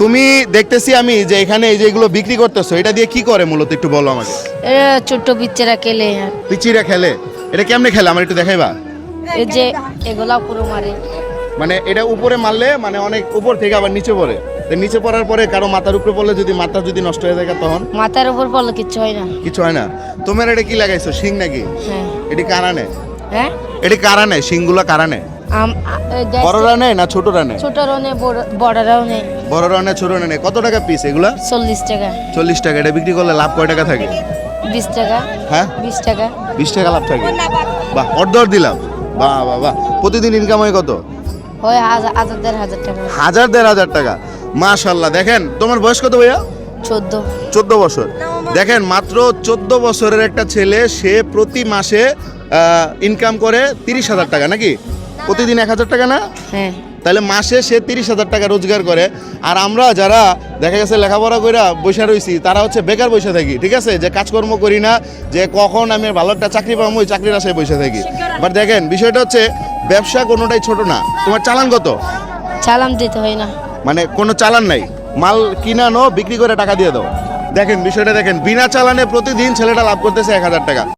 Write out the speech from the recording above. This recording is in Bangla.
তুমি দেখতেছি আমি যে এখানে এই যে এগুলো বিক্রি করতেছো, এটা দিয়ে কি করে মূলত একটু বলো আমাকে। এ ছোট্ট বাচ্চারা খেলে পিচিরা খেলে, এটা কেমনে খেলে আমার একটু দেখাইবা। এই যে এগুলা পুরো মারে। মানে এটা উপরে মারলে মানে অনেক উপর থেকে আবার নিচে পড়ে, তো নিচে পড়ার পরে কারো মাথার উপরে পড়লে যদি মাথা যদি নষ্ট হয়ে যায় তখন মাথার উপর পড়লে কিচ্ছু হয় না। কিছু হয় না। তোমার এটা কি লাগাইছো, শিং নাকি? হ্যাঁ এটি কারা নেয়? হ্যাঁ এটি কারা নেয়, শিংগুলো কারা নেয়? বড়রা নেয় না ছোটরা নেয়? ছোটরাও নেই বড়রাও নেই। বড়রা নেয় ছোটরা নেয়। কত টাকা পিস এগুলা? 40 টাকা। 40 টাকা। এটা বিক্রি করলে লাভ কয় টাকা থাকে? 20 টাকা। হ্যাঁ 20 টাকা। 20 টাকা লাভ থাকে। বাহ, অর্ধর দিলাম। বাহ বাহ বাহ। প্রতিদিন ইনকাম হয় কত? হয় 1000 টাকা। 1000 টাকা। মাশাআল্লাহ। দেখেন তোমার বয়স কত ভাইয়া? 14 বছর। দেখেন মাত্র 14 বছরের একটা ছেলে, সে প্রতি মাসে ইনকাম করে 30,000 টাকা নাকি? প্রতিদিন 1000 টাকা না? হ্যাঁ তাহলে মাসে সে 30,000 টাকা রোজগার করে। আর আমরা যারা দেখা গেছে লেখাপড়া করে বসে রয়েছি, তারা হচ্ছে বেকার বসে থাকি, ঠিক আছে, যে কাজকর্ম করি না, যে কখন আমি ভালো একটা চাকরি পাবো ওই চাকরির আশায় বসে থাকি। বাট দেখেন বিষয়টা হচ্ছে ব্যবসা কোনোটাই ছোট না। তোমার চালান কত? চালান দিতে হয় না। মানে কোনো চালান নাই, মাল কিনানো বিক্রি করে টাকা দিয়ে দাও। দেখেন বিষয়টা দেখেন, বিনা চালানে প্রতিদিন ছেলেটা লাভ করতেছে 1000 টাকা।